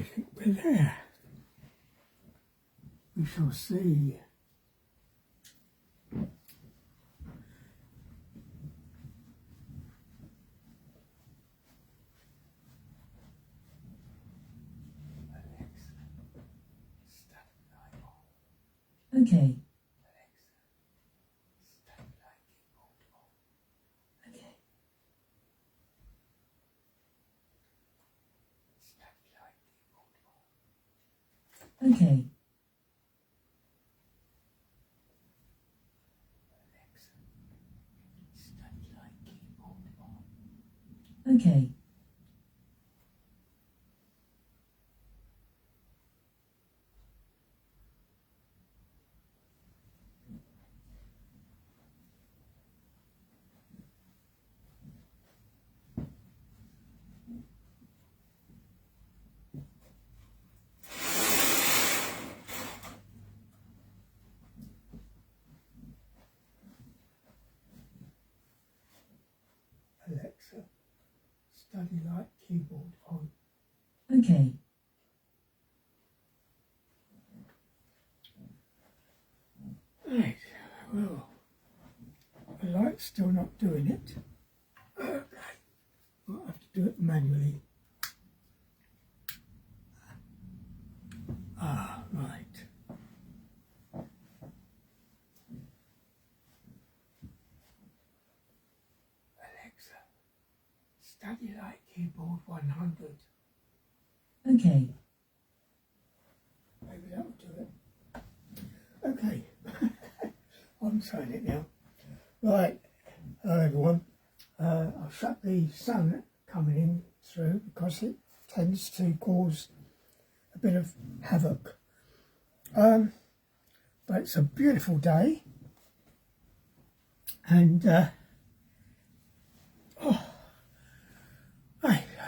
I think we're there. We shall see. Okay. Okay. Okay. Alexa, study light keyboard on. Okay. Right, well, the light's still not doing it. Okay, I'll have to do it manually. Ah, right. Alexa, study light keyboard 100. Okay. Maybe that will do it. Okay, I'm saying it now. Right, hello everyone. I'll shut the sun coming in through because it tends to cause a bit of havoc. But it's a beautiful day, and I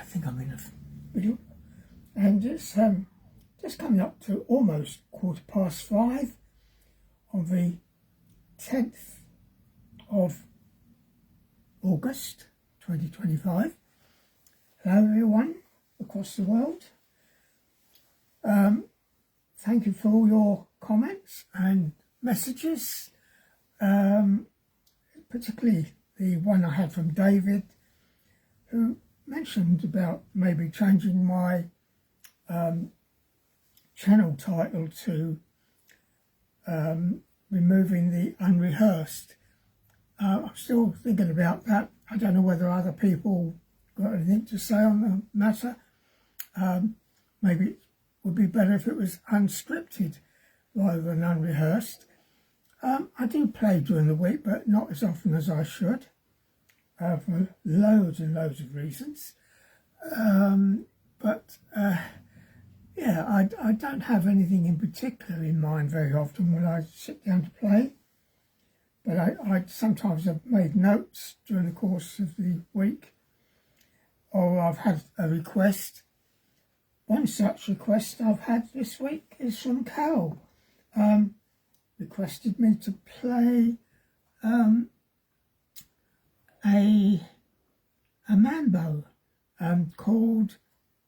think I'm in a video, and it's just coming up to almost 5:15 on the 10th of August 2025. Hello everyone across the world. Thank you for all your comments and messages, particularly the one I had from David, who mentioned about maybe changing my channel title to removing the Unrehearsed. I'm still thinking about that. I don't know whether other people got anything to say on the matter. Maybe it would be better if it was unscripted rather than unrehearsed. I do play during the week, but not as often as I should, for loads and loads of reasons. Yeah, I don't have anything in particular in mind very often when I sit down to play. But I sometimes have made notes during the course of the week, or I've had a request. One such request I've had this week is from Carol. Requested me to play a mambo called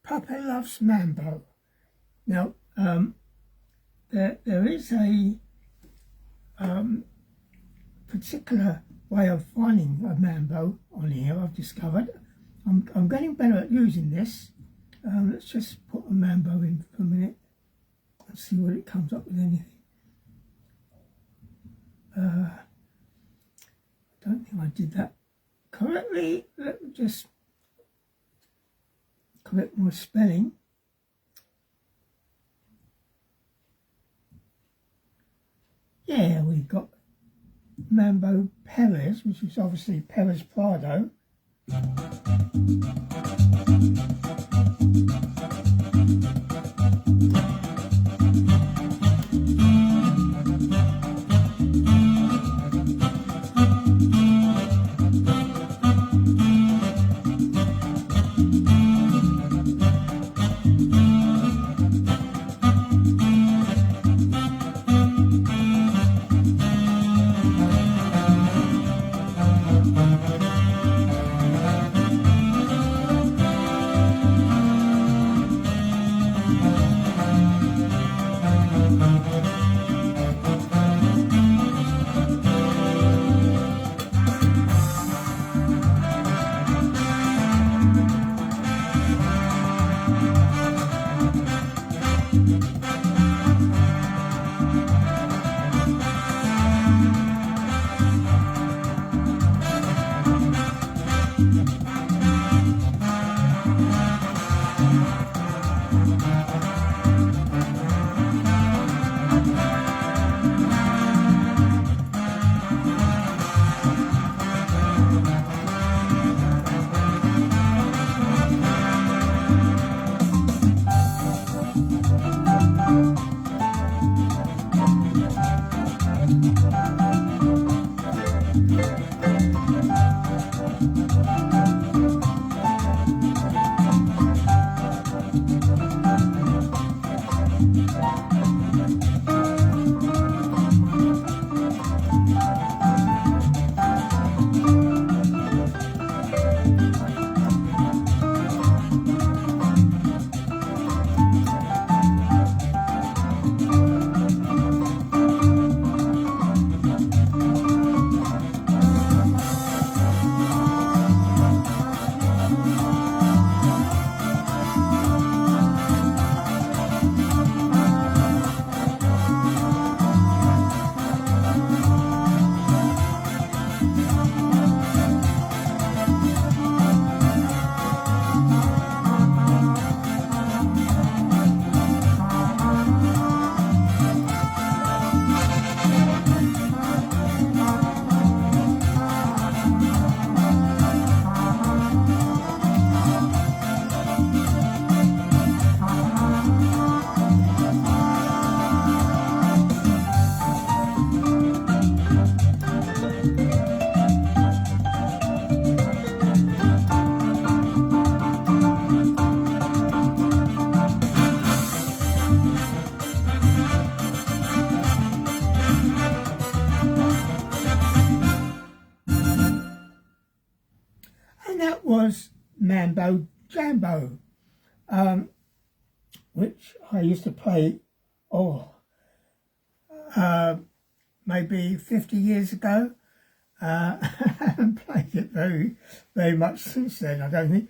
Papa Loves Mambo. Now, there is a particular way of finding a mambo on here, I've discovered. I'm getting better at using this. Let's just put a mambo in for a minute and see what it comes up with anything. I don't think I did that correctly. Let me just correct my spelling. Yeah, we've got Mambo Perez, which is obviously Perez Prado. Mambo Jambo, which I used to play, maybe 50 years ago. I haven't played it very much since then, I don't think.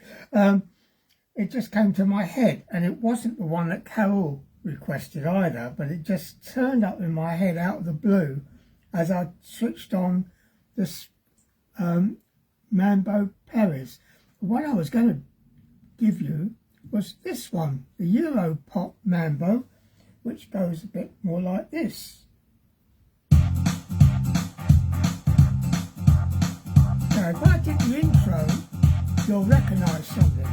It just came to my head, and it wasn't the one that Carol requested either, but it just turned up in my head out of the blue as I switched on this Mambo Paris. The one I was going to give you was this one, the Euro Pop Mambo, which goes a bit more like this. Now, if I did the intro, you'll recognise something.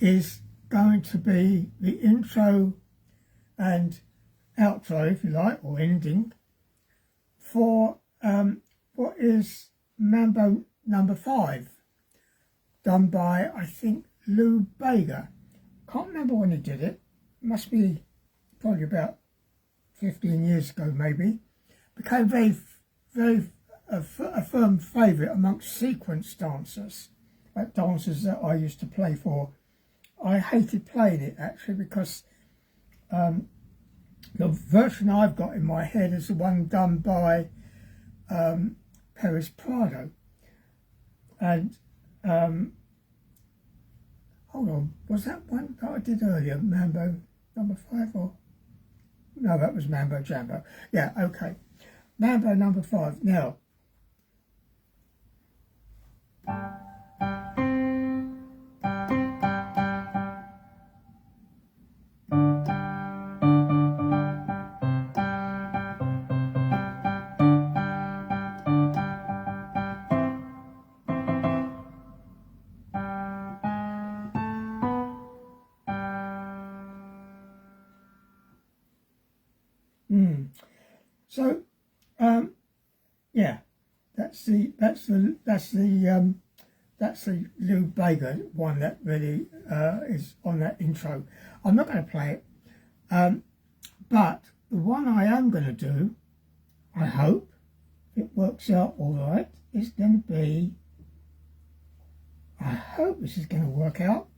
Is going to be the intro and outro, if you like, or ending for what is Mambo number 5, done by, I think, Lou Bega. Can't remember when he did it. Must be probably about 15 years ago, maybe. Became a firm favourite amongst sequence dancers, like dancers that I used to play for. I hated playing it actually because the version I've got in my head is the one done by Paris Prado. And hold on, was that one that I did earlier, Mambo number 5, or no, that was Mambo Jambo. Yeah, okay, Mambo number 5. Now, so yeah, that's the Lou Bega one that really is on that intro. I'm not going to play it, but the one I am going to do, I hope it works out all right, is going to be, I hope this is going to work out,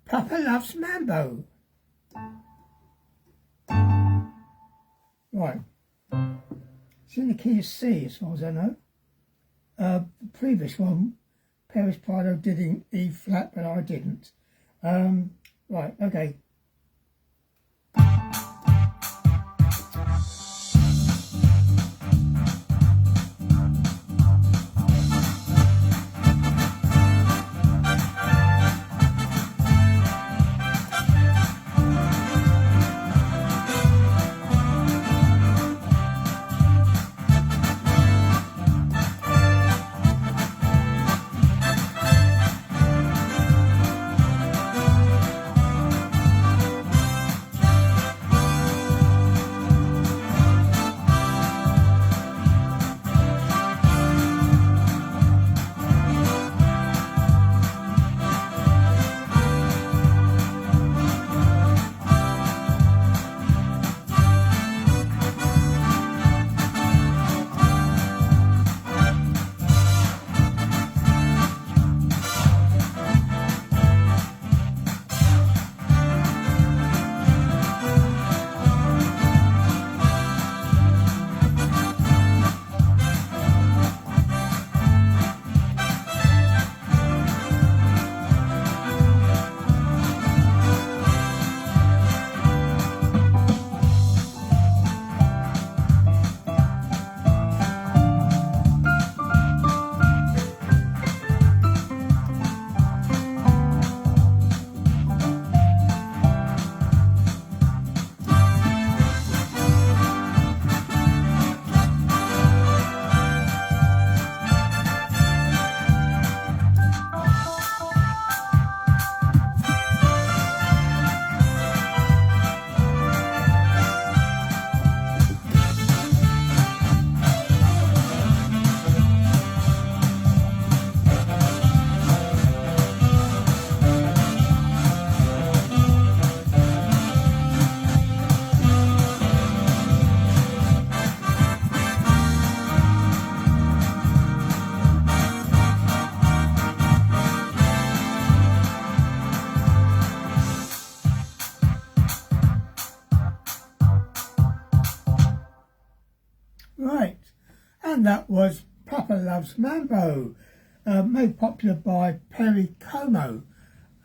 Papa Loves Mambo. Right, it's in the key of C as far as I know. The previous one, Paris Prado did in E flat, but I didn't. Right, okay. And that was Papa Loves Mambo, made popular by Perry Como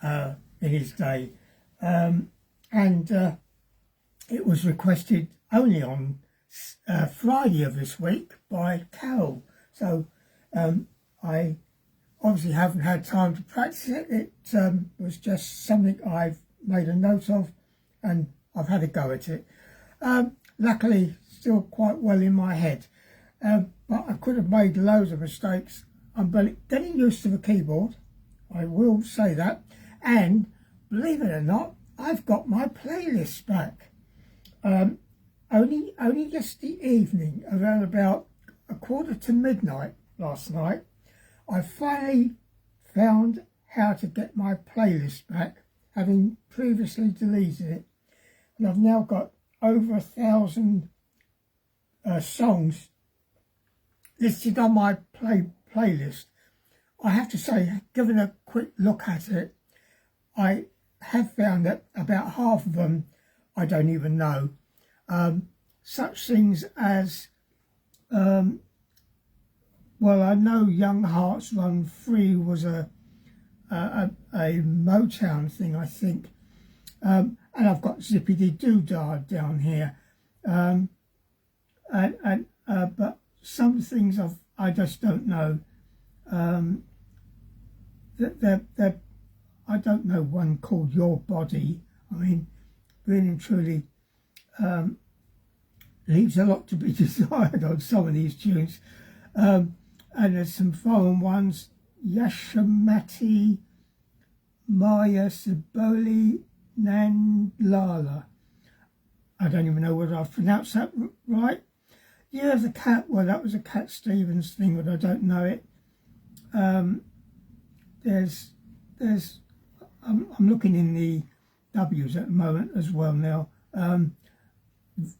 in his day. And it was requested only on Friday of this week by Carol. So I obviously haven't had time to practice it. It was just something I've made a note of and I've had a go at it. Luckily, still quite well in my head. But I could have made loads of mistakes. I'm getting used to the keyboard, I will say that. And believe it or not, I've got my playlist back. Only yesterday evening, around about 1:45 last night, I finally found how to get my playlist back, having previously deleted it. And I've now got over 1,000 songs listed on my playlist. I have to say, given a quick look at it, I have found that about half of them I don't even know. Such things as, well, I know Young Hearts Run Free was a Motown thing, I think. And I've got Zippity Doo Dah down here. But some things I just don't know. I don't know one called Your Body. I mean, really and truly, leaves a lot to be desired on some of these tunes. And there's some foreign ones: Yashamati, Maya Siboli, Nandlala. I don't even know whether I've pronounced that right. Yeah, the Cat, well, that was a Cat Stevens thing, but I don't know it. I'm looking in the W's at the moment as well now.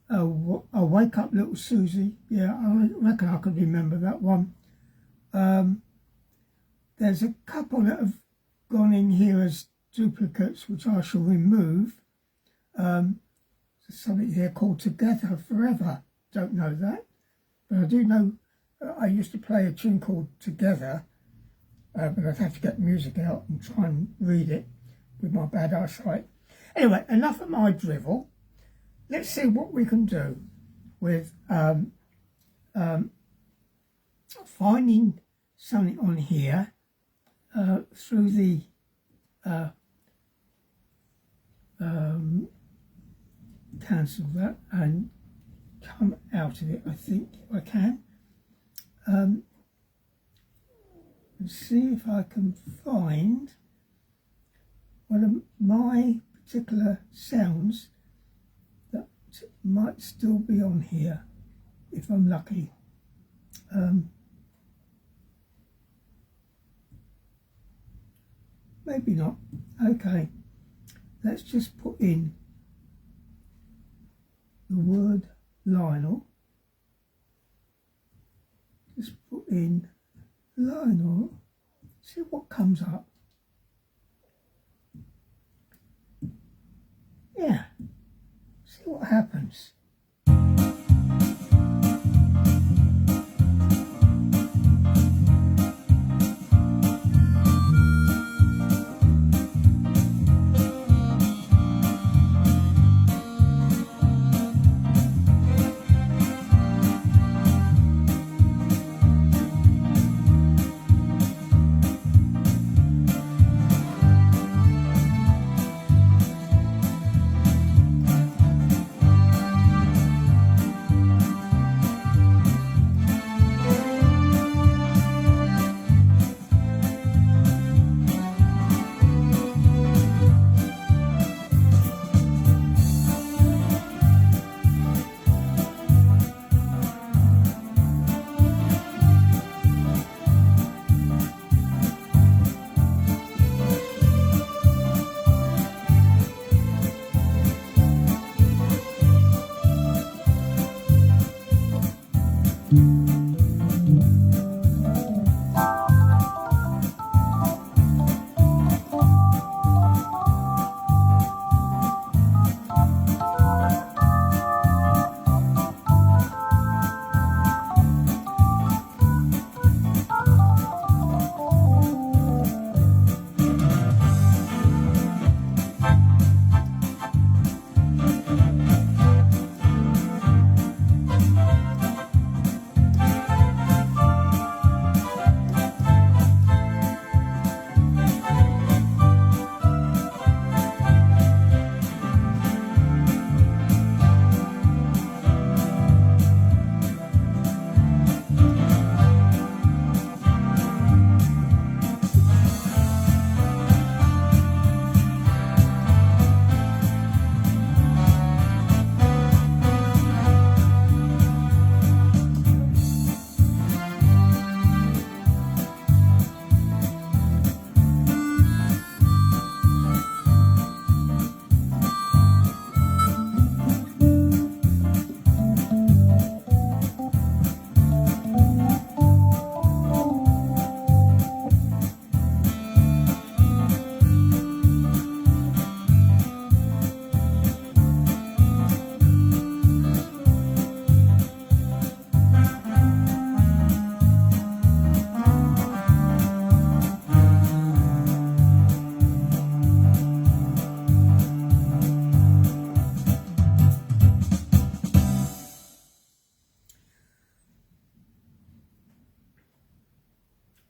I'll Wake Up Little Susie. Yeah, I reckon I could remember that one. There's a couple that have gone in here as duplicates, which I shall remove. There's something here called Together Forever. Don't know that, but I do know I used to play a tune called Together, but I'd have to get the music out and try and read it with my bad eyesight. Anyway, enough of my drivel. Let's see what we can do with finding something on here through the cancel that and come out of it, I think, if I can. And see if I can find one of my particular sounds that might still be on here, if I'm lucky. Maybe not. Okay, let's just put in the word Lionel. Just put in Lionel, see what comes up. Yeah, see what happens.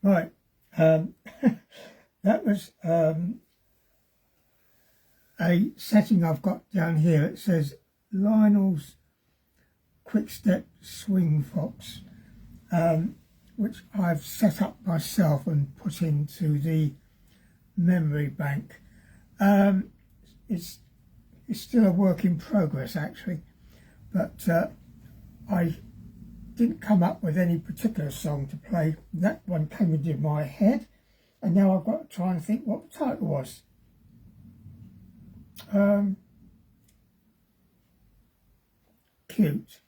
Right, that was a setting I've got down here. It says Lionel's Quick Step Swing Fox, which I've set up myself and put into the memory bank. It's still a work in progress actually, but I didn't come up with any particular song to play. That one came into my head, and now I've got to try and think what the title was. Cute.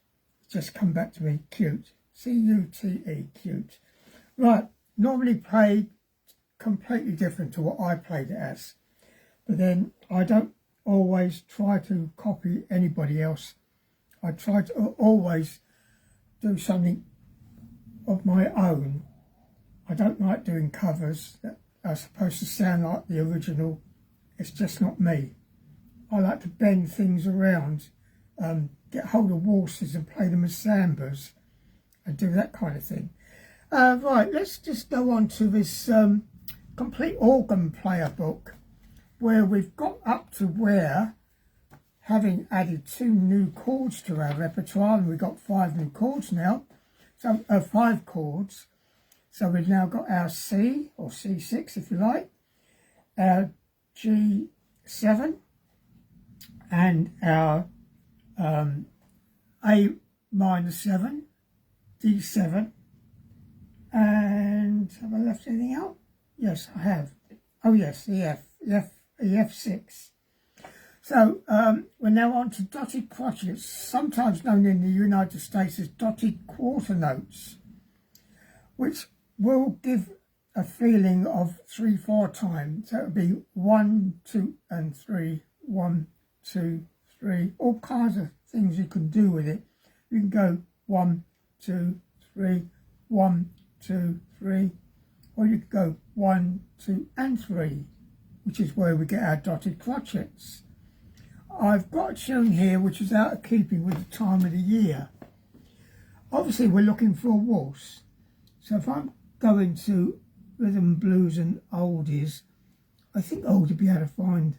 Just come back to me. Cute. C-U-T-E. Cute. Right. Normally played completely different to what I played it as, but then I don't always try to copy anybody else. I try to always do something of my own. I don't like doing covers that are supposed to sound like the original. It's just not me. I like to bend things around, get hold of waltzes and play them as sambas and do that kind of thing. Right, let's just go on to this complete organ player book, where we've got up to where, having added 2 new chords to our repertoire, and we've got 5 new chords now, so 5 chords. So we've now got our C, or C6 if you like, our G7, and our A minor 7, D7, and have I left anything out? Yes, I have. Oh yes, the F6. So we're now on to dotted crotchets, sometimes known in the United States as dotted quarter notes, which will give a feeling of 3/4 time. So it would be 1, 2, and 3, 1, 2, 3. All kinds of things you can do with it. You can go 1, 2, 3, 1, 2, 3, or you could go 1, 2, and 3, which is where we get our dotted crotchets. I've got a tune here which is out of keeping with the time of the year. Obviously we're looking for a waltz, so if I'm going to rhythm, blues and oldies, I think I ought to be able to find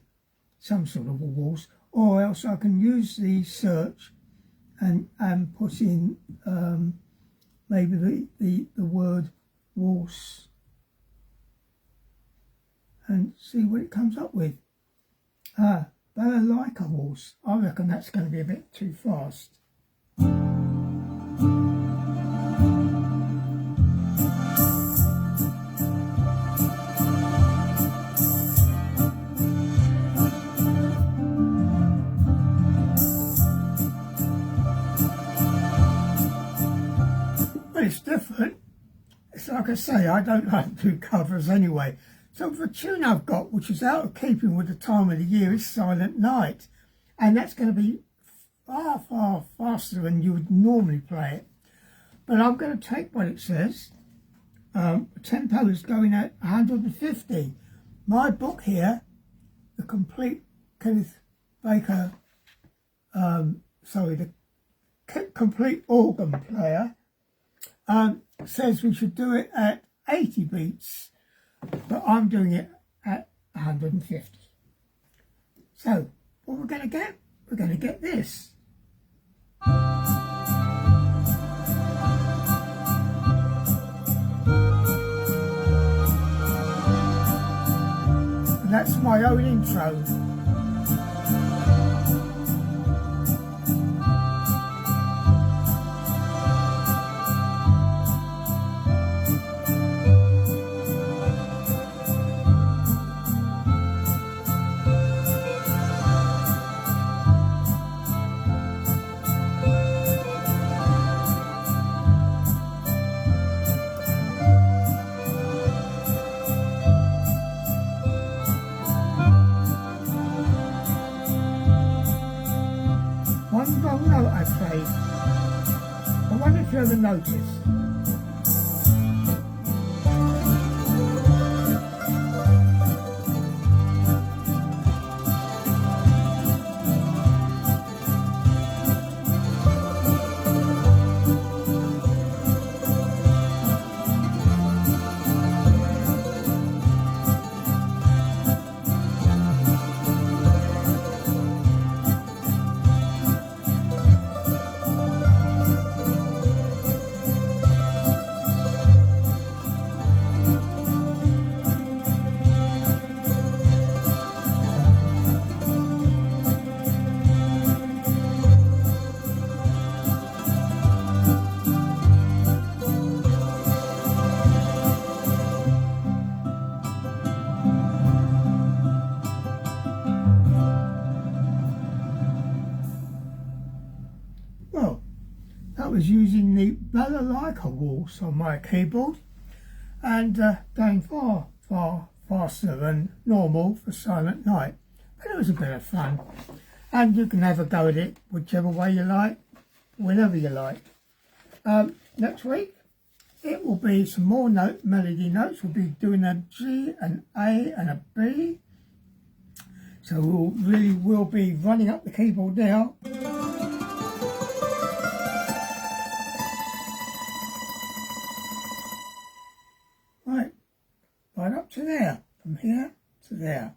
some sort of a waltz, or else I can use the search and put in maybe the word waltz and see what it comes up with. Balalaika waltz. I reckon that's going to be a bit too fast. But it's different. It's like I say, I don't like to do covers anyway. So the tune I've got, which is out of keeping with the time of the year, is Silent Night. And that's going to be far, far faster than you would normally play it. But I'm going to take what it says. The tempo is going at 150. My book here, the complete Kenneth Baker, the complete organ player, says we should do it at 80 beats. But I'm doing it at 150. So, what we're going to get? We're going to get this. And that's my own intro. One wrong note I played. I wonder if you ever noticed. was using the balalaika waltz on my keyboard and going far faster than normal for Silent Night. But it was a bit of fun. And you can have a go at it whichever way you like, whenever you like. Next week, it will be some more melody notes. We'll be doing a G, an A and a B. So we will be running up the keyboard now. Right up to there, from here to there.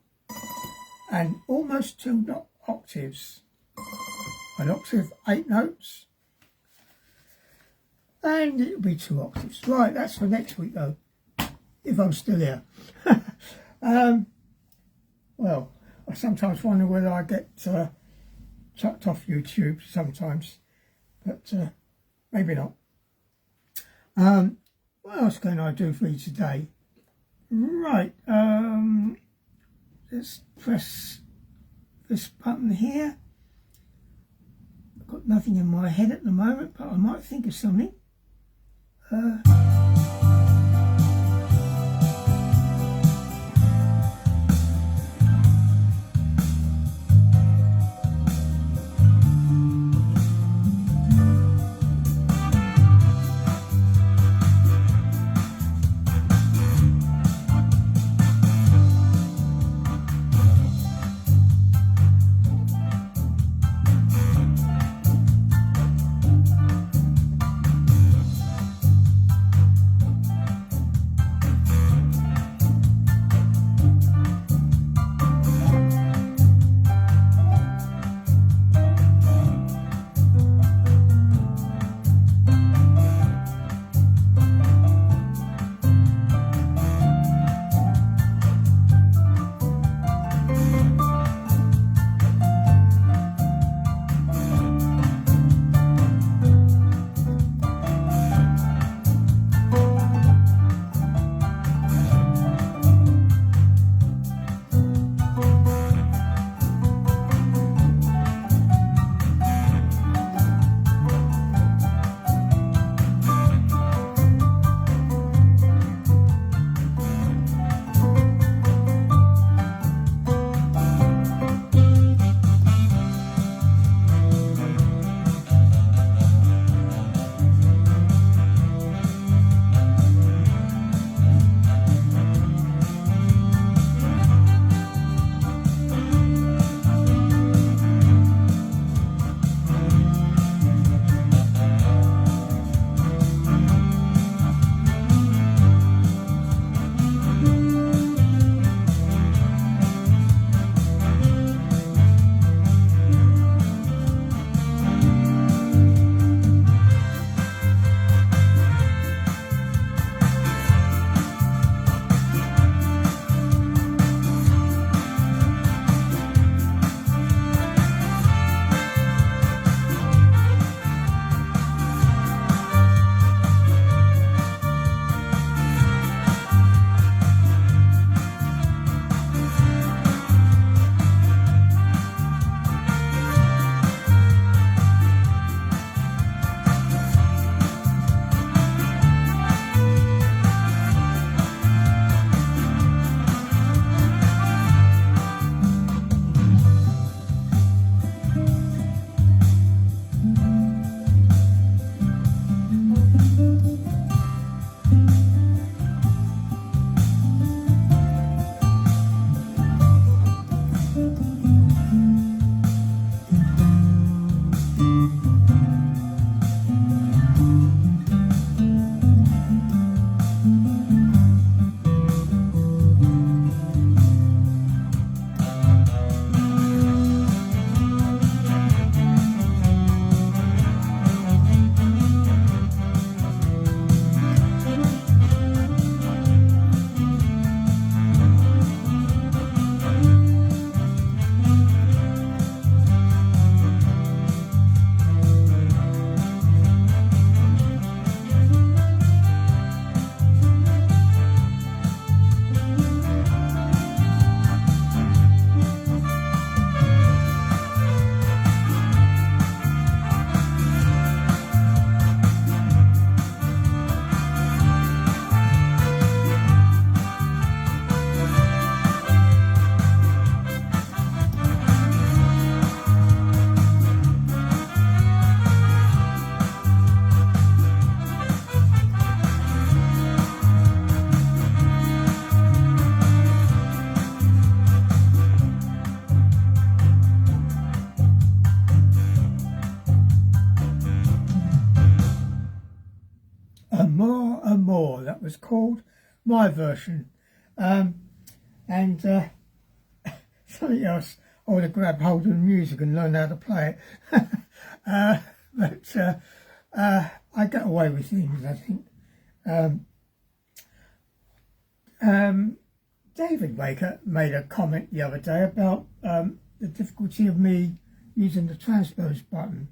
And almost 2 octaves. An octave, 8 notes. And it'll be 2 octaves. Right, that's for next week though, if I'm still here. Well, I sometimes wonder whether I get chucked off YouTube sometimes, but maybe not. What else can I do for you today? Right, let's press this button here. I've got nothing in my head at the moment, but I might think of something. that was called, my version. And something else, I want to grab hold of the music and learn how to play it. But I get away with things, I think. David Baker made a comment the other day about the difficulty of me using the transpose button.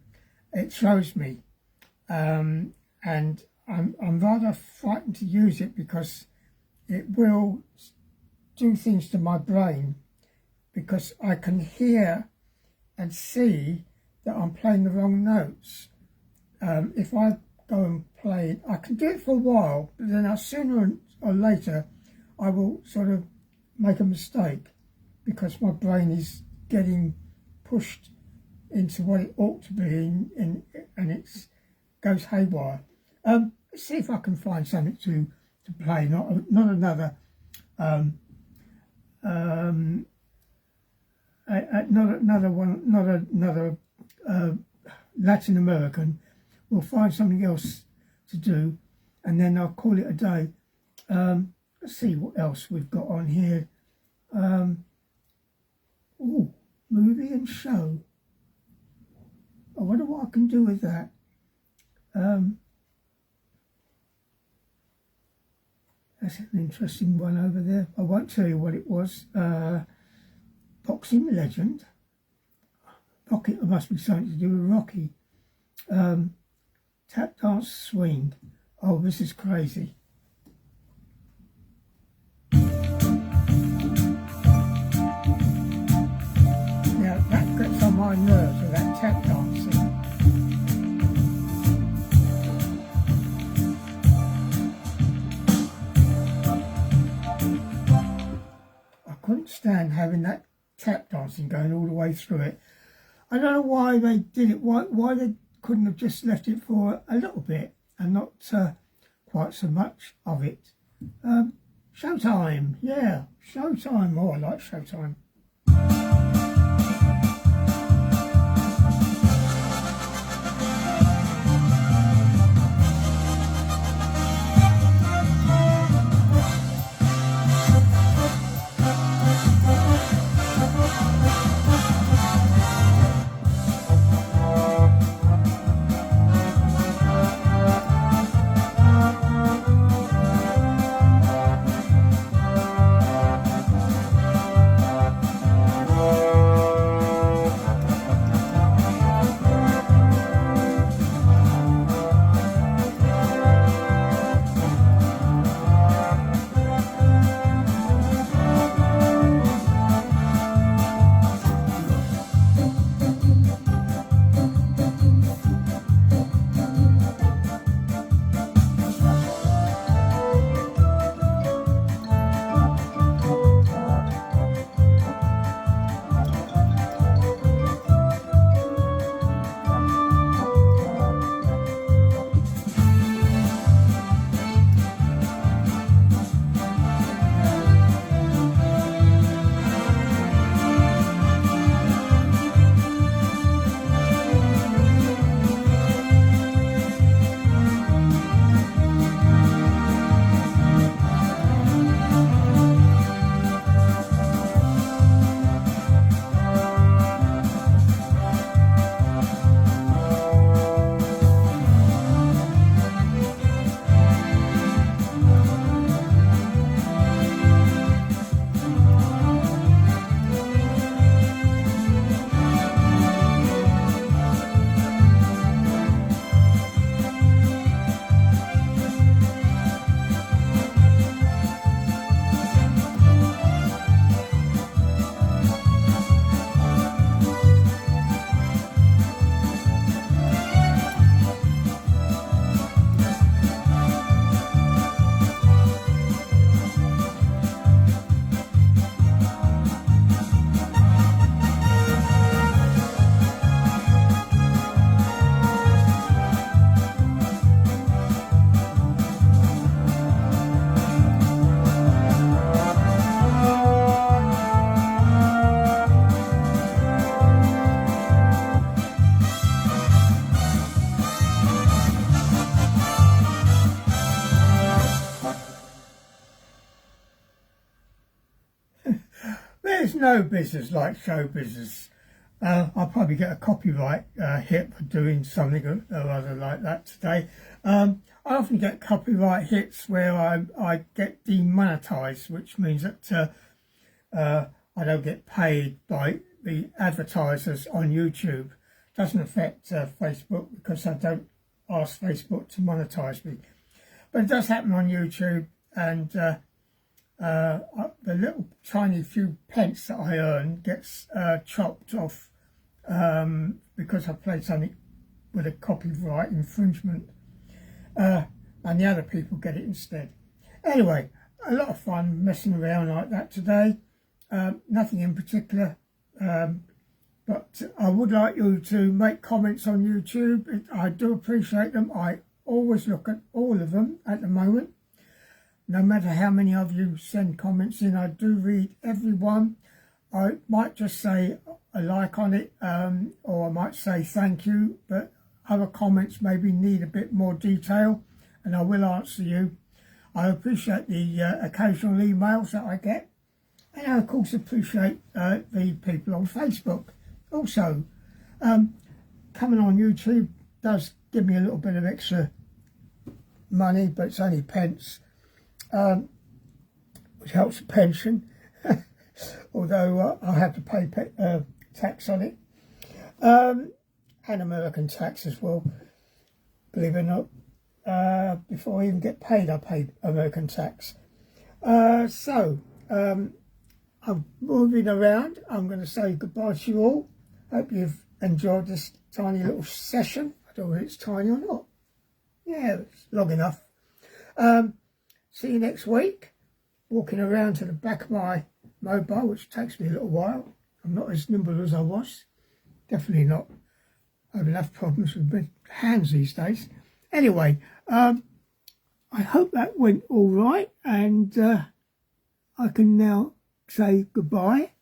It throws me, and I'm rather frightened to use it because it will do things to my brain, because I can hear and see that I'm playing the wrong notes. If I go and play it, I can do it for a while, but then sooner or later I will sort of make a mistake because my brain is getting pushed into what it ought to be and it goes haywire. Let's see if I can find something to play, not another Latin American. We'll find something else to do and then I'll call it a day. Let's see what else we've got on here. Movie and show. I wonder what I can do with that. That's an interesting one over there. I won't tell you what it was. Boxing legend. Rocky, it must be something to do with Rocky. Tap dance swing. Oh, this is crazy. Now that gets on my nerves with that tap dancing. I couldn't stand having that tap dancing going all the way through it. I don't know why they did it, why they couldn't have just left it for a little bit and not quite so much of it. Showtime, yeah, Showtime. Oh, I like Showtime. There's no business like show business. I'll probably get a copyright hit for doing something or other like that today. I often get copyright hits where I get demonetized, which means that I don't get paid by the advertisers on YouTube. Doesn't affect Facebook because I don't ask Facebook to monetize me. But it does happen on YouTube, and the little tiny few pence that I earn gets chopped off because I played something with a copyright infringement, and the other people get it instead. Anyway, a lot of fun messing around like that today. Nothing in particular, but I would like you to make comments on YouTube. I do appreciate them. I always look at all of them at the moment. No matter how many of you send comments in, I do read every one. I might just say a like on it, or I might say thank you, but other comments maybe need a bit more detail, and I will answer you. I appreciate the occasional emails that I get, and I of course appreciate the people on Facebook. Also, coming on YouTube does give me a little bit of extra money, but it's only pence, which helps the pension, although I have to pay tax on it, and American tax as well, believe it or not. Before I even get paid, I pay American tax. I'm moving around. I'm going to say goodbye to you all. Hope you've enjoyed this tiny little session. I don't know if it's tiny or not. Yeah, it's long enough. See you next week. Walking around to the back of my mobile, which takes me a little while. I'm not as nimble as I was. Definitely not. I have enough problems with my hands these days. Anyway, I hope that went all right, and I can now say goodbye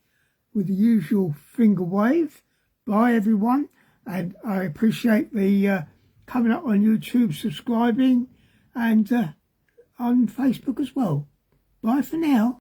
with the usual finger wave. Bye everyone, and I appreciate the coming up on YouTube, subscribing, and on Facebook as well. Bye for now.